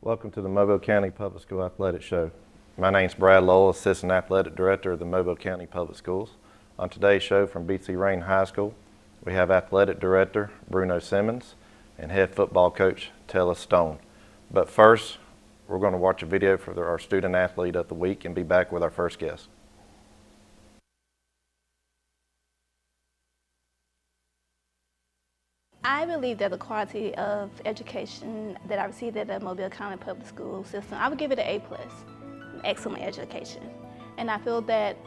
Welcome to the Mobile County Public School Athletic Show. My name is Brad Lowell, Assistant Athletic Director of the Mobile County Public Schools. On today's show from B.C. Rain High School, we have Athletic Director Bruno Simmons and Head Football Coach Tella Stone. But first, we're going to watch a video for our Student Athlete of the Week and be back with our first guest. I believe that the quality of education that I received at the Mobile County Public School system, I would give it an A+, an excellent education. And I feel that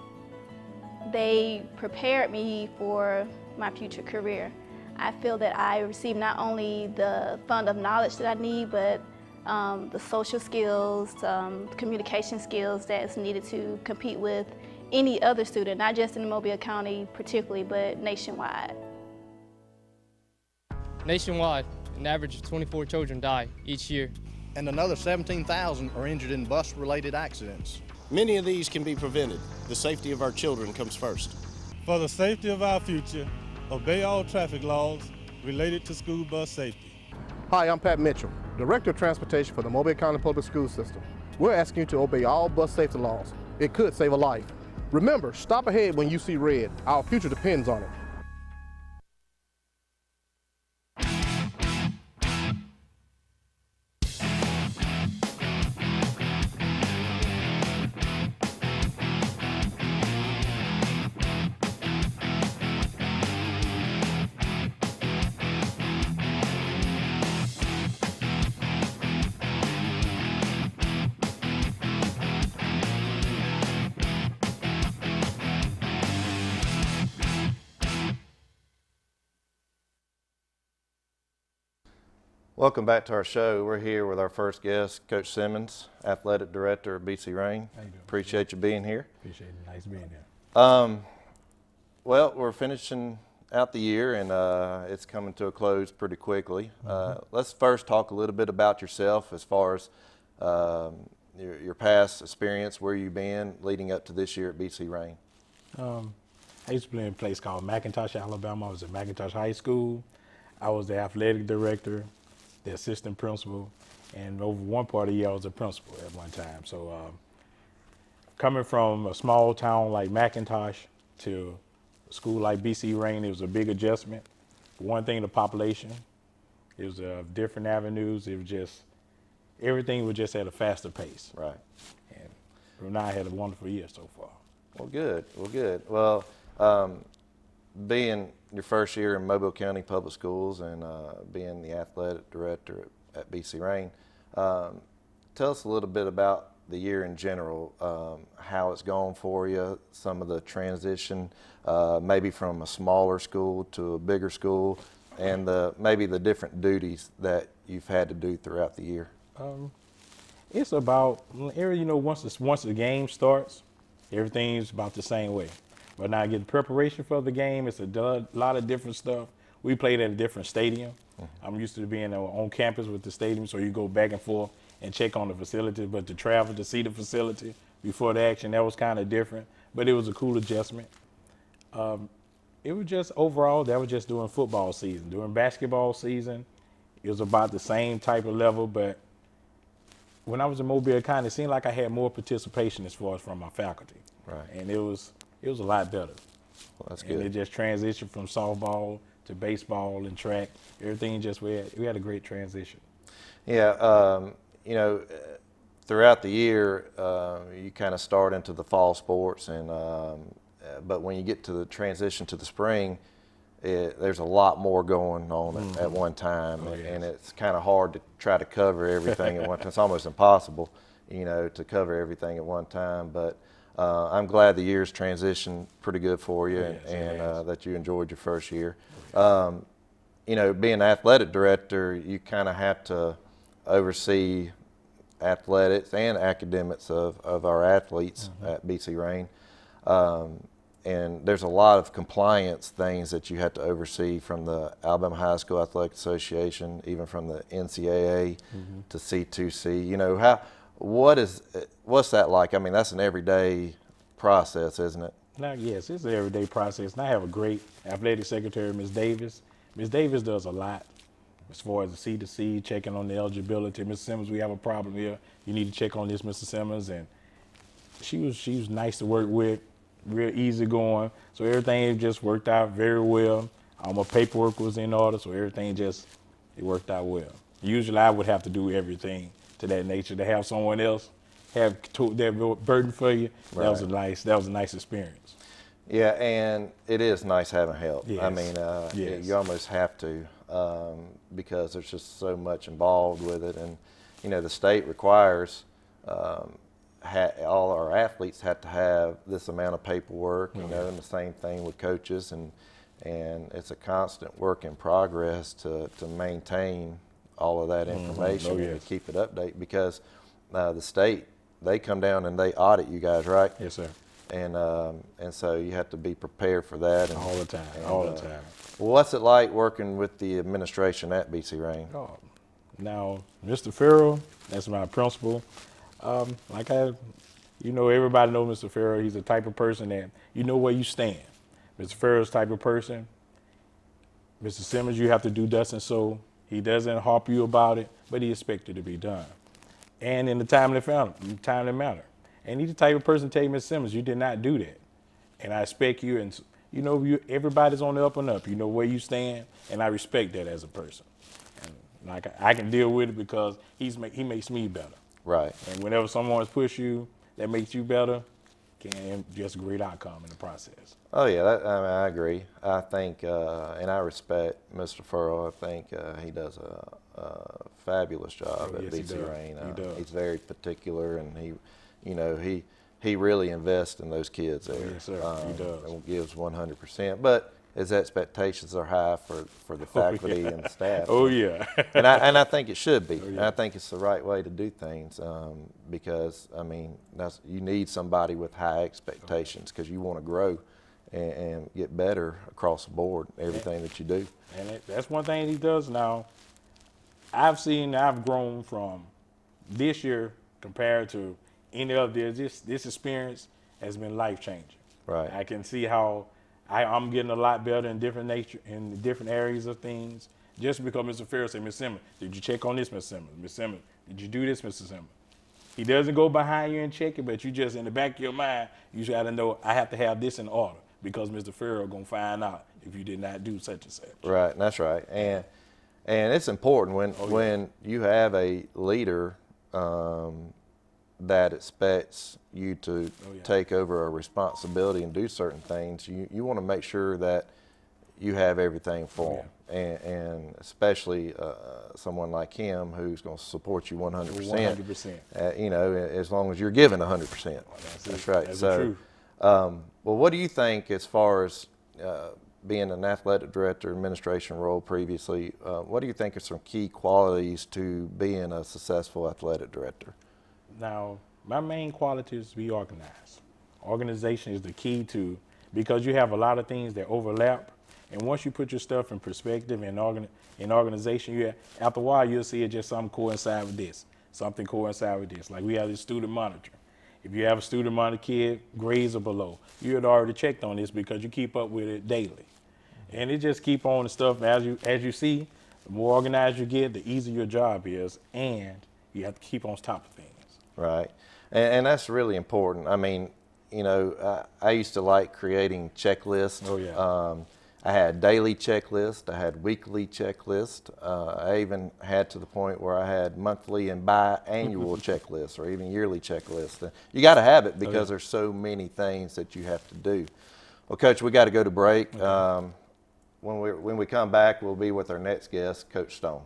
they prepared me for my future career. I feel that I received not only the fund of knowledge that I need, but the social skills, communication skills that's needed to compete with any other student, not just in Mobile County particularly, but nationwide. Nationwide, an average of 24 children die each year. And another 17,000 are injured in bus-related accidents. Many of these can be prevented. The safety of our children comes first. For the safety of our future, obey all traffic laws related to school bus safety. Hi, I'm Pat Mitchell, Director of Transportation for the Mobile County Public School System. We're asking you to obey all bus safety laws. It could save a life. Remember, stop ahead when you see red. Our future depends on it. Welcome back to our show. We're here with our first guest, Coach Simmons, Athletic Director of B.C. Rain. How you doing? Appreciate you being here. Appreciate it. Nice being here. Well, we're finishing out the year, and it's coming to a close pretty quickly. Let's first talk a little bit about yourself as far as your past experience, where you've been leading up to this year at B.C. Rain. I used to play in a place called McIntosh, Alabama. I was at McIntosh High School. I was the athletic director, the assistant principal, and over one part of the year I was a principal at one time. So coming from a small town like McIntosh to a school like B.C. Rain, it was a big adjustment. For one thing, the population, it was different avenues. It was just, everything was just at a faster pace. Right. And from now I had a wonderful year so far. Well, good. Well, good. Well, being your first year in Mobile County Public Schools and being the athletic director at B.C. Rain, tell us a little bit about the year in general, how it's gone for you, some of the transition, maybe from a smaller school to a bigger school, and maybe the different duties that you've had to do throughout the year. It's about, once the game starts, everything's about the same way. But now getting preparation for the game, it's a lot of different stuff. We played at a different stadium. I'm used to being on campus with the stadium, so you go back and forth and check on the facility, but to travel to see the facility before the action, that was kind of different, but it was a cool adjustment. It was just overall, that was just during football season. During basketball season, it was about the same type of level, but when I was in Mobile County, it seemed like I had more participation as far as from my faculty. Right. And it was a lot better. Well, that's and good. it just transitioned from softball to baseball and track. Everything just, we had a great transition. Yeah, throughout the year, you kind of start into the fall sports, and but when you get to the transition to the spring, there's a lot more going on at one time, and it's kind of hard to try to cover everything at one time. It's almost impossible, to cover everything at one time, but I'm glad the year's transitioned pretty good for you, and that you enjoyed your first year. Being athletic director, you kind of have to oversee athletics and academics of our athletes at B.C. Rain. And there's a lot of compliance things that you have to oversee from the Alabama High School Athletic Association, even from the NCAA to C2C. What's that like? I mean, that's an everyday process, isn't it? Now, yes, it's an everyday process. And I have a great athletic secretary, Ms. Davis. Ms. Davis does a lot. as far as the C2C, checking on the eligibility. Mr. Simmons, we have a problem here. You need to check on this, Mr. Simmons. And she was nice to work with, real easy going. So everything just worked out very well. All my paperwork was in order, so everything it worked out well. Usually I would have to do everything to that nature. To have someone else have that burden for you, Right. that was a nice experience. Yeah, and it is nice having help. I Yes. mean, Yes. you almost have to because there's just so much involved with it. And, you know, the state requires all our athletes have to have this amount of paperwork, you know, and the same thing with coaches. And it's a constant work in progress to maintain all of that information Oh, and yes. to keep it updated because the state, they come down and they audit you guys, right? Yes, sir. And so you have to be prepared for that. And, All the time, and, all the time. Well, what's it like working with the administration at BC Rain? Oh, now, Mr. Farrell, that's my principal. Everybody knows Mr. Farrell. He's the type of person that you know where you stand. Mr. Farrell's type of person. Mr. Simmons, you have to do thus and so. He doesn't harp you about it, but he expects it to be done. And in the timely manner. And he's the type of person to tell you, Mr. Simmons, you did not do that. And I expect you, and everybody's on the up and up. You know where you stand, and I respect that as a person. And I can deal with it because he makes me better. Right. And whenever someone's push you, that makes you better, and just a great outcome in the process. Oh yeah, I agree. I think, and I respect Mr. Farrell. I think he does a fabulous job at yes, he BC does. Rain. He does. He's very particular, and he really invests in those kids there. Yes, sir. He does. And gives 100%. But his expectations are high for the faculty and the staff. Oh, yeah. and I think it should be. And I think it's the right way to do things because I mean you need somebody with high expectations because you want to grow and get better across the board everything that you do. And that's one thing he does now. I've grown from this year compared to any other year. This experience has been life changing. Right. I can see how I'm getting a lot better in different areas of things. Just because Mr. Farrell said, Ms. Simmons, did you check on this, Ms. Simmons? Ms. Simmons, did you do this, Mr. Simmons? He doesn't go behind you and check it, but you just in the back of your mind, you got to know I have to have this in order because Mr. Farrell gonna find out if you did not do such and such. Right, and that's right. And it's important when you have a leader that expects you to take over a responsibility and do certain things, you want to make sure that you have everything for them. And especially someone like him who's going to support you 100%. 100%. As long as you're giving 100%. That's right. That's so, the truth. well, what do you think as far as being an athletic director, administration role previously, what do you think are some key qualities to being a successful athletic director? Now, my main quality is to be organized. Organization is the key because you have a lot of things that overlap. And once you put your stuff in perspective and in organization, after a while, you'll see it just something coincide with this, something coincide with this. Like we have this student monitor. If you have a student monitor kid, grades are below. You had already checked on this because you keep up with it daily. And it just keep on the stuff as you see, the more organized you get, the easier your job is, and you have to keep on top of things. Right, and that's really important. I mean, I used to like creating checklists. Oh, yeah. I had daily checklist, I had weekly checklist. I even had to the point where I had monthly and biannual checklists or even yearly checklists. You got to have it because there's so many things that you have to do. Well, Coach, we got to go to break. Okay. When we come back, we'll be with our next guest, Coach Stone.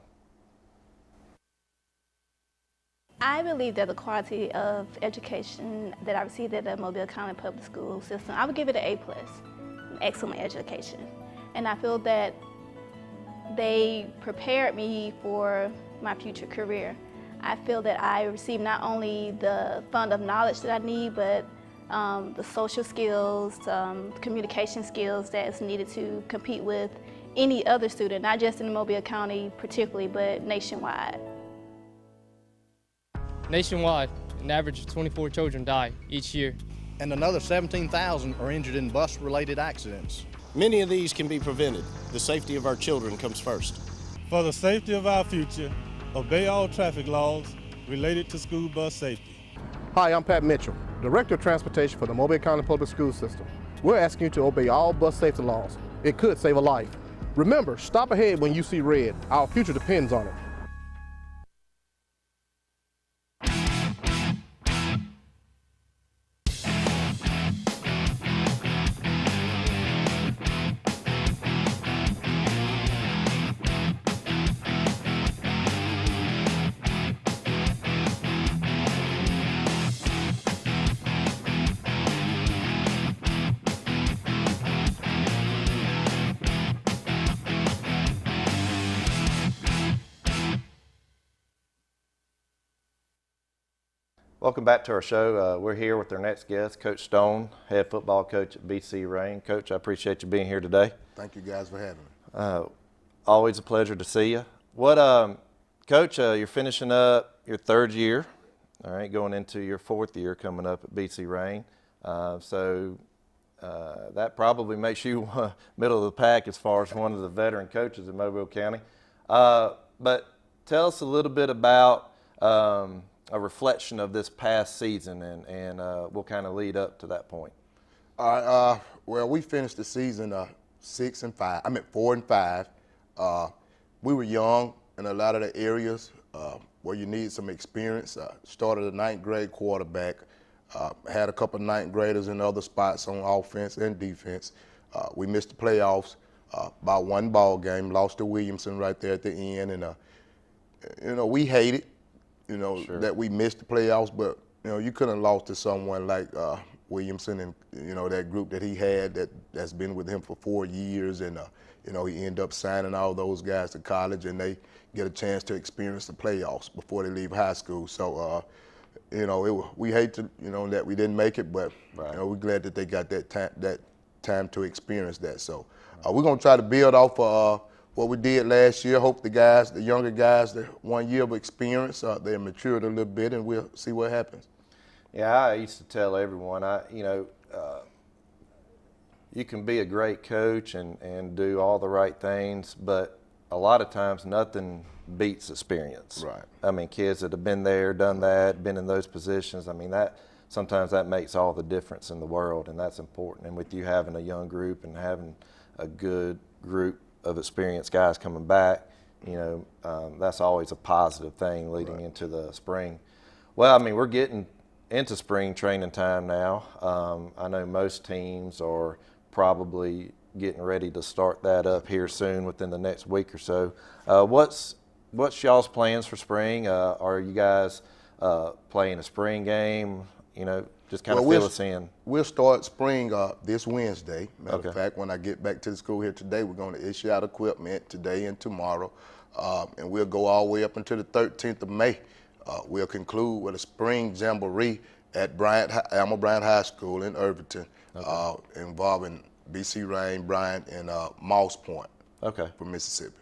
I believe that the quality of education that I received at the Mobile County Public School system, I would give it an A+, an excellent education. And I feel that they prepared me for my future career. I feel that I received not only the fund of knowledge that I need, but the social skills, communication skills that's needed to compete with any other student, not just in Mobile County particularly, but nationwide. Nationwide, an average of 24 children die each year. And another 17,000 are injured in bus-related accidents. Many of these can be prevented. The safety of our children comes first. For the safety of our future, obey all traffic laws related to school bus safety. Hi, I'm Pat Mitchell, Director of Transportation for the Mobile County Public School System. We're asking you to obey all bus safety laws. It could save a life. Remember, stop ahead when you see red. Our future depends on it. Welcome back to our show. We're here with our next guest, Coach Stone, head football coach at BC Rain. Coach, I appreciate you being here today. Thank you guys for having me. Always a pleasure to see you. Coach, you're finishing up your third year, all right, going into your fourth year coming up at BC Rain. So that probably makes you middle of the pack as far as one of the veteran coaches in Mobile County. But tell us a little bit about a reflection of this past season, and we'll kind of lead up to that point. All right. Well, we finished the season 4 and 5. We were young in a lot of the areas where you need some experience. Started a 9th grade quarterback. Had a couple of 9th graders in other spots on offense and defense. We missed the playoffs by one ball game. Lost to Williamson right there at the end, and we hated. Sure. That we missed the playoffs, but, you couldn't have lost to someone like Williamson and, that group that he had that's been with him for 4 years. And, he ended up signing all those guys to college, and they get a chance to experience the playoffs before they leave high school. So, we hate to, that we didn't make it, but, right. We're glad that they got that time to experience that. So we're going to try to build off what we did last year. Hope the younger guys, the 1 year of experience, they matured a little bit, and we'll see what happens. Yeah, I used to tell everyone, you can be a great coach and do all the right things, but a lot of times nothing beats experience. Right. I mean, kids that have been there, done that, been in those positions, sometimes that makes all the difference in the world, and that's important. And with you having a young group and having a good group of experienced guys coming back, that's always a positive thing leading right. into the spring. Well, we're getting into spring training time now. I know most teams are probably getting ready to start that up here soon within the next week or so. What's y'all's plans for spring? Are you guys playing a spring game? Just kind of fill us in. We'll start spring this Wednesday. Matter of Okay. fact, when I get back to the school here today, we're going to issue out equipment today and tomorrow. And we'll go all the way up until the 13th of May. We'll conclude with a spring jamboree at Alma Bryant High School in Irvington, involving BC Rain, Bryant, and Moss Point from Mississippi.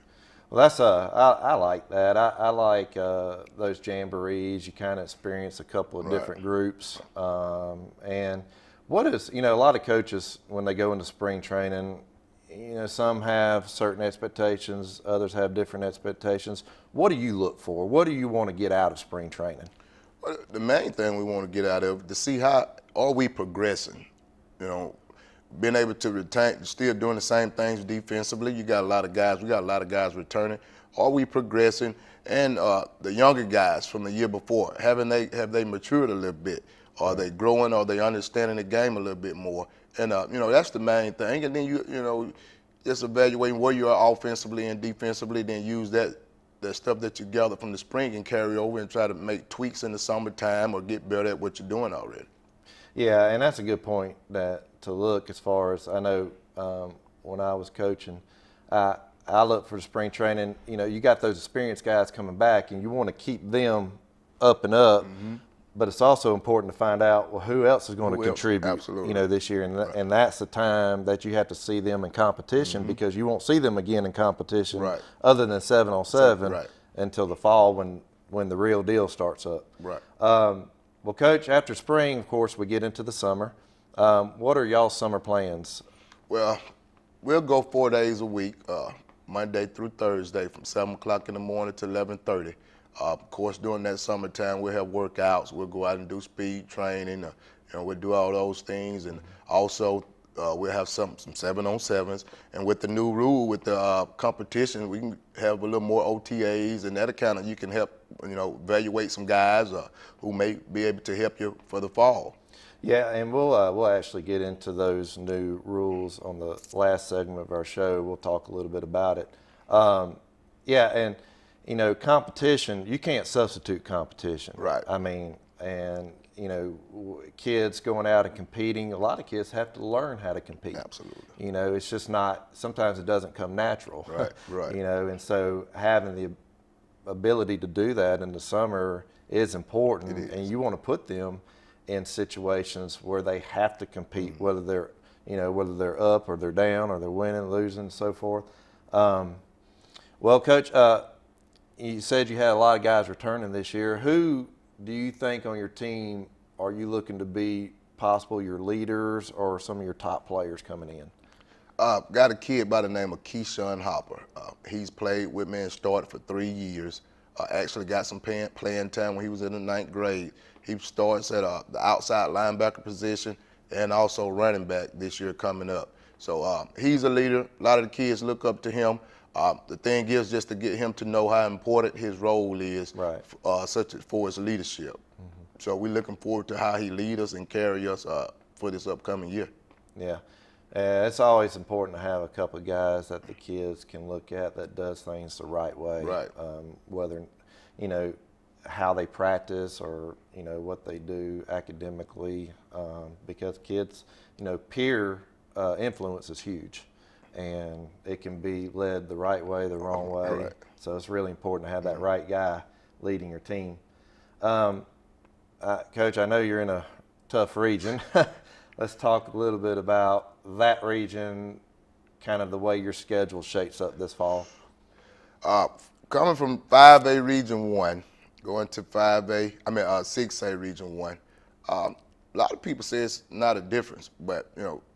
Well, I like that. I like those jamborees. You kind of experience a couple of different groups. And what is, a lot of coaches, when they go into spring training, some have certain expectations, others have different expectations. What do you look for? What do you want to get out of spring training? Well, the main thing we want to get out of to see how are we progressing. Being able to retain, still doing the same things defensively. We got a lot of guys returning. Are we progressing? And the younger guys from the year before, have they matured a little bit? Are they growing? Are they understanding the game a little bit more? And that's the main thing. And then you just evaluating where you are offensively and defensively. Then use that stuff that you gather from the spring and carry over and try to make tweaks in the summertime or get better at what you're doing already. Yeah, and that's a good point to look as far as I know when I was coaching. I look for the spring training. You got those experienced guys coming back, and you want to keep them up and up. Mm-hmm. But it's also important to find out, well, who else is going to contribute, Absolutely. This year. And that's the time that you have to see them in competition, because you won't see them again in competition other than 7-on-7 until the fall when the real deal starts up. Right. Well, Coach, after spring, of course, we get into the summer. What are y'all's summer plans? Well, we'll go 4 days a week. Monday through Thursday from 7 o'clock in the morning to 11:30. Of course, during that summertime, we'll have workouts. We'll go out and do speed training. We'll do all those things. And also, we'll have some 7-on-7s. And with the new rule, with the competition, we can have a little more OTAs, and that kind of, you can help, evaluate some guys who may be able to help you for the fall. Yeah, and we'll actually get into those new rules on the last segment of our show. We'll talk a little bit about it. And competition, you can't substitute competition. Right. I mean, and kids going out and competing, a lot of kids have to learn how to compete. Absolutely. It's just not, sometimes it doesn't come natural. Right. And so having the ability to do that in the summer is important. It is. And you want to put them in situations where they have to compete, whether they're up or they're down or they're winning, losing, and so forth. Well, Coach, you said you had a lot of guys returning this year. Who do you think on your team are you looking to be possible your leaders or some of your top players coming in? Got a kid by the name of Keyshawn Hopper. He's played with me and started for 3 years. Actually got some playing time when he was in the 9th grade. He starts at the outside linebacker position and also running back this year coming up. So he's a leader. A lot of the kids look up to him. The thing is just to get him to know how important his role is, Right. Such as for his leadership. So we're looking forward to how he lead us and carry us for this upcoming year. Yeah. It's always important to have a couple of guys that the kids can look at that does things the right way. Right. Whether, how they practice or, what they do academically, because kids, peer influence is huge. And it can be led the right way, the wrong way. Right. So it's really important to have that right guy leading your team. Coach, I know you're in a tough region. Let's talk a little bit about that region, kind of the way your schedule shapes up this fall. Coming from 5A Region 1, going to 6A Region 1, a lot of people say it's not a difference, but,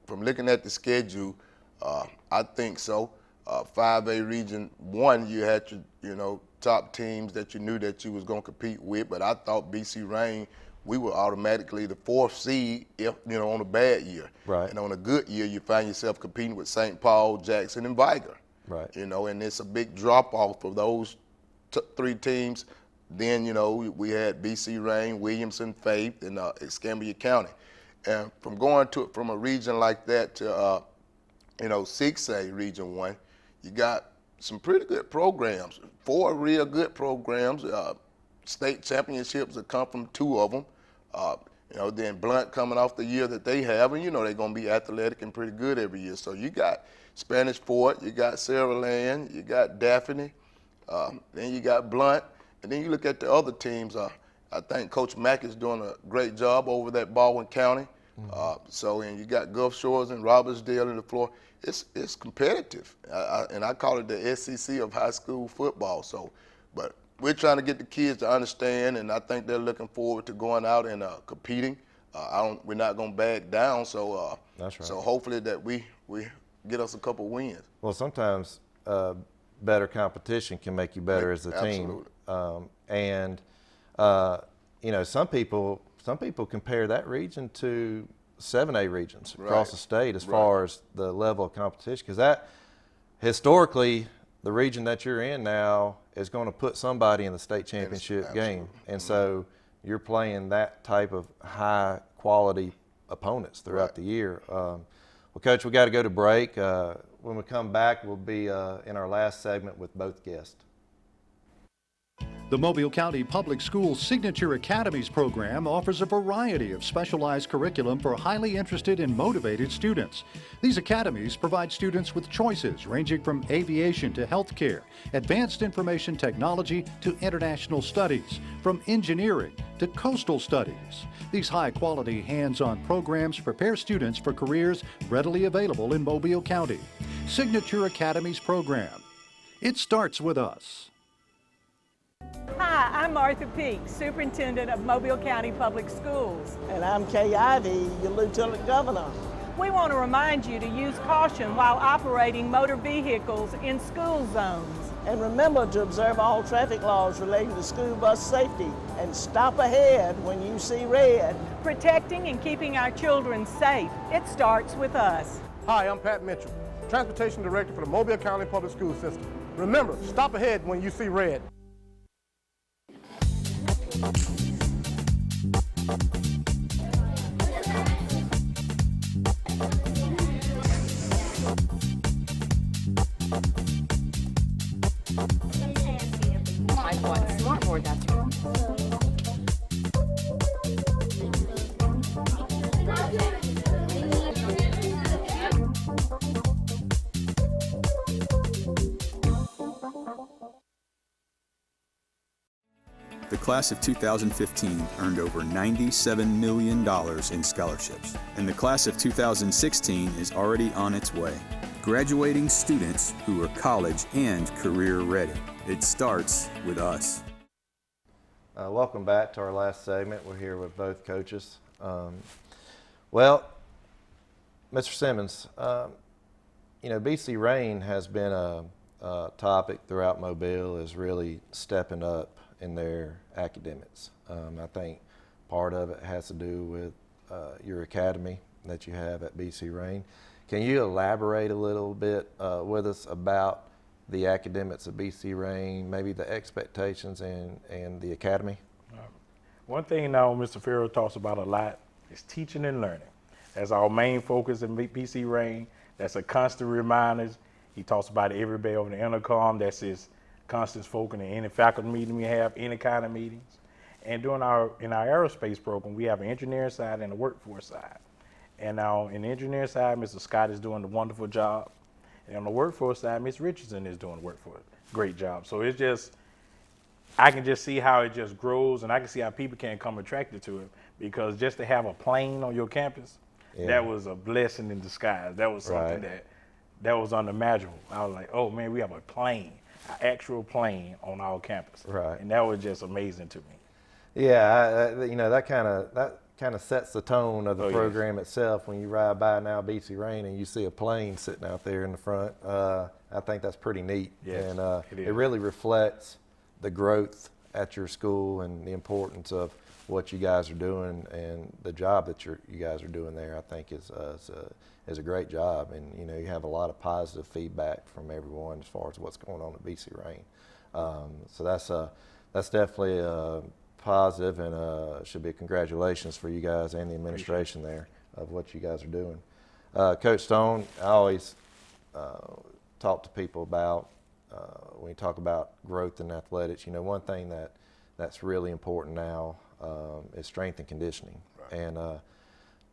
from looking at the schedule, I think so. 5A Region 1, you had your, top teams that you knew that you was going to compete with, but I thought BC Rain, we were automatically the 4th seed if, on a bad year. Right. And on a good year, you find yourself competing with St. Paul, Jackson, and Vigar. Right. And it's a big drop-off of those 3 teams. Then, we had BC Rain, Williamson, Faith, and Escambia County. And from going from a region like that to 6A Region 1, you got some pretty good programs, 4 real good programs. State championships have come from 2 of them. Then Blunt coming off the year that they have, and they're going to be athletic and pretty good every year. So you got Spanish Fort, you got Saraland, you got Daphne, then you got Blunt, and then you look at the other teams. I think Coach Mack is doing a great job over at Baldwin County. And you got Gulf Shores and Robertsdale in the floor. It's competitive, and I call it the SEC of high school football. So, but we're trying to get the kids to understand, and I think they're looking forward to going out and competing. We're not going to back down. So, That's right. So hopefully that we get us a couple wins. Well, sometimes better competition can make you better as a team. Absolutely. Some people compare that region to 7A regions across the state as far as the level of competition, because that historically the region that you're in now is going to put somebody in the state championship game, and so you're playing that type of high quality opponents throughout the year. Well, Coach, we got to go to break. When we come back, we'll be in our last segment with both guests. The Mobile County Public Schools Signature Academies program offers a variety of specialized curriculum for highly interested and motivated students. These academies provide students with choices ranging from aviation to healthcare, advanced information technology to international studies, from engineering to coastal studies. These high-quality hands-on programs prepare students for careers readily available in Mobile County. Signature Academies program. It starts with us. Hi, I'm Martha Peak, Superintendent of Mobile County Public Schools. And I'm Kay Ivey, your Lieutenant Governor. We want to remind you to use caution while operating motor vehicles in school zones. And remember to observe all traffic laws relating to school bus safety and stop ahead when you see red. Protecting and keeping our children safe, it starts with us. Hi, I'm Pat Mitchell, Transportation Director for the Mobile County Public School System. Remember, stop ahead when you see red. Smartboard, that's right. The class of 2015 earned over $97 million in scholarships, and the class of 2016 is already on its way, graduating students who are college and career ready. It starts with us. Welcome back to our last segment. We're here with both coaches. Well, Mr. Simmons, BC Rain has been a topic throughout Mobile, is really stepping up in their academics. I think part of it has to do with your academy that you have at BC Rain. Can you elaborate a little bit with us about the academics of BC Rain, maybe the expectations and the academy? One thing now Mr. Farrell talks about a lot is teaching and learning. That's our main focus in BC Rain. That's a constant reminder. He talks about it every day over the intercom. That's his constant focus in any faculty meeting we have, any kind of meetings. And in our aerospace program, we have an engineering side and a workforce side. And now in the engineering side, Mr. Scott is doing a wonderful job. And on the workforce side, Ms. Richardson is doing great job. So it's just, I can just see how it just grows, and I can see how people can come attracted to it, because just to have a plane on your campus, that was a blessing in disguise. That was something that was unimaginable. I was like, oh man, we have a plane, an actual plane on our campus. Right. And that was just amazing to me. Yeah, that kind of sets the tone of the program itself. When you ride by now BC Rain and you see a plane sitting out there in the front, I think that's pretty neat. Yes, and it it really reflects the growth at your school and the importance of what you guys are doing, and the job that you guys are doing there, I think is a great job. And you have a lot of positive feedback from everyone as far as what's going on at BC Rain. So that's definitely positive, and should be congratulations for you guys and the administration there of what you guys are doing. Coach Stone, I always talk to people about when you talk about growth in athletics. One thing that's really important now is strength and conditioning. Right. And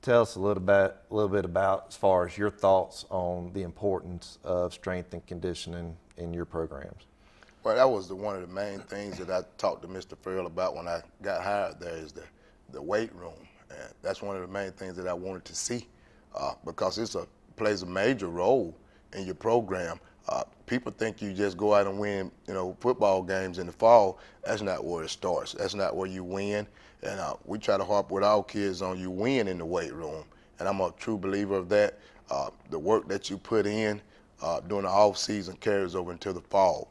tell us a little bit about, as far as your thoughts on the importance of strength and conditioning in your programs. Well, that was one of the main things that I talked to Mr. Farrell about when I got hired there, is the weight room. And that's one of the main things that I wanted to see, because it plays a major role in your program. People think you just go out and win, football games in the fall. That's not where it starts. That's not where you win. And we try to harp with our kids on you win in the weight room. And I'm a true believer of that. The work that you put in during the off season carries over into the fall.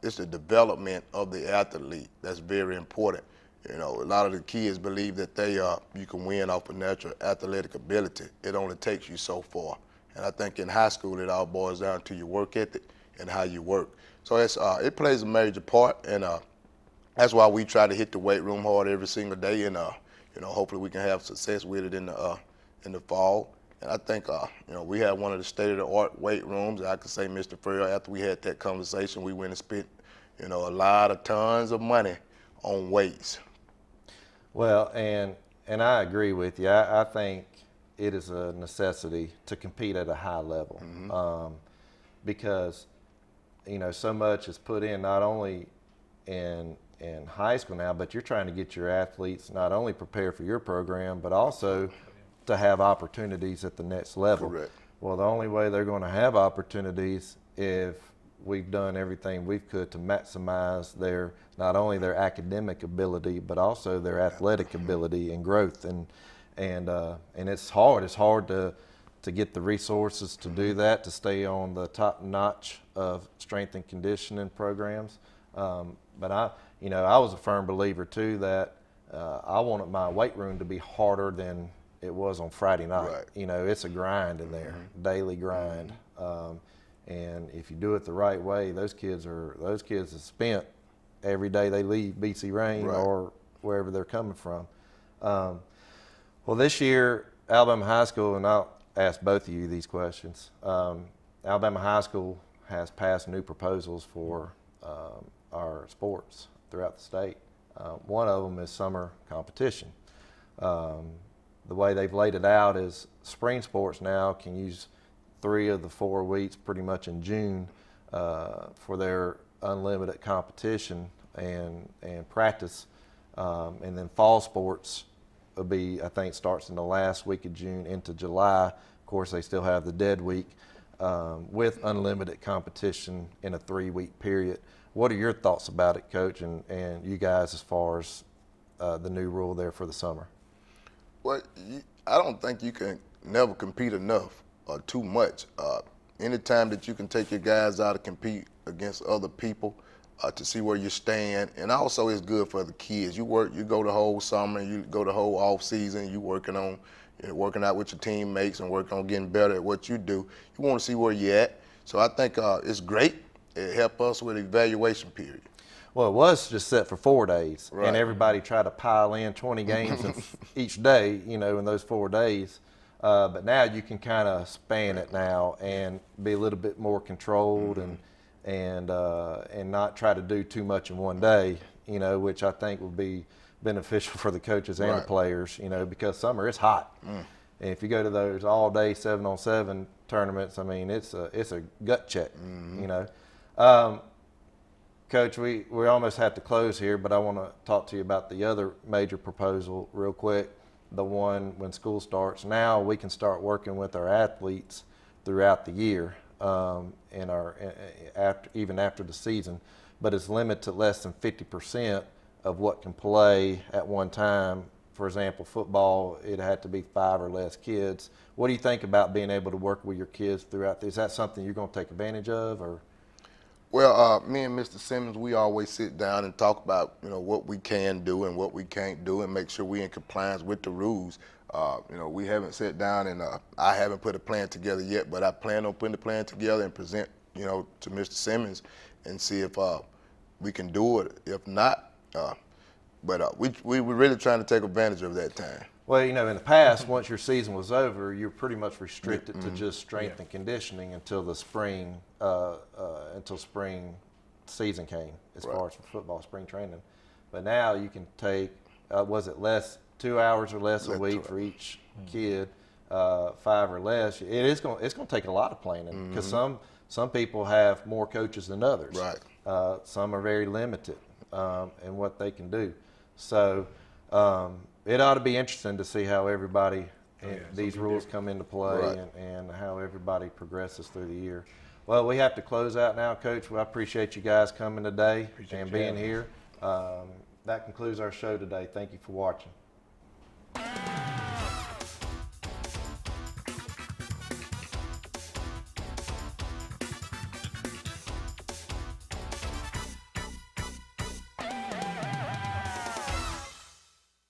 It's the development of the athlete that's very important. A lot of the kids believe that you can win off of natural athletic ability. It only takes you so far. And I think in high school, it all boils down to your work ethic and how you work. So it plays a major part, and that's why we try to hit the weight room hard every single day, and hopefully we can have success with it in the fall. And I think we have one of the state-of-the-art weight rooms. I could say, Mr. Farrell, after we had that conversation, we went and spent a lot of tons of money on weights. Well, and I agree with you. I think it is a necessity to compete at a high level, because so much is put in, not only in high school now, but you're trying to get your athletes not only prepared for your program, but also to have opportunities at the next level. Correct. Well, the only way they're going to have opportunities if we've done everything we could to maximize not only their academic ability, but also their athletic ability and growth. And it's hard. It's hard to to get the resources to do that, to stay on the top notch of strength and conditioning programs. But I was a firm believer too that I wanted my weight room to be harder than it was on Friday night. Right. It's a grind in there, daily grind. And if you do it the right way, those kids have spent every day they leave BC Rain or wherever they're coming from. Well, this year, Alabama High School, and I'll ask both of you these questions. Alabama High School has passed new proposals for our sports throughout the state. One of them is summer competition. The way they've laid it out is spring sports now can use 3 of the 4 weeks pretty much in June for their unlimited competition and practice. And then fall sports will be, I think, starts in the last week of June into July. Of course, they still have the dead week with unlimited competition in a 3-week period. What are your thoughts about it, Coach, and you guys as far as the new rule there for the summer? Well, I don't think you can never compete enough or too much. Anytime that you can take your guys out to compete against other people to see where you stand, and also it's good for the kids. You go the whole summer, you go the whole off season, you working out with your teammates and working on getting better at what you do. You want to see where you're at. So I think it's great. It helped us with the evaluation period. Well, it was just set for 4 days, and everybody tried to pile in 20 games each day, in those 4 days. But now you can kind of span it now and be a little bit more controlled and not try to do too much in one day, which I think would be beneficial for the coaches and the players, because summer is hot. And if you go to those all-day 7-on-7 tournaments, I mean, it's a gut check, Coach, we almost have to close here, but I want to talk to you about the other major proposal real quick, the one when school starts. Now we can start working with our athletes throughout the year, even after the season, but it's limited to less than 50% of what can play at one time. For example, football, it had to be 5 or less kids. What do you think about being able to work with your kids throughout this? Is that something you're going to take advantage of, or? Well, me and Mr. Simmons, we always sit down and talk about, what we can do and what we can't do and make sure we're in compliance with the rules. We haven't sat down and I haven't put a plan together yet, but I plan on putting the plan together and present, to Mr. Simmons and see if we can do it. If not, but we were really trying to take advantage of that time. Well, in the past, once your season was over, you're pretty much restricted to just strength and conditioning until spring season came, as far as football spring training. But now you can take, 2 hours or less a week for each kid, 5 or less. It's going to take a lot of planning because some people have more coaches than others. Right. Some are very limited in what they can do. So. It ought to be interesting to see how everybody, these rules come into play and how everybody progresses through the year. Well, we have to close out now, Coach. Well, I appreciate you guys coming today and being here. That concludes our show today. Thank you for watching.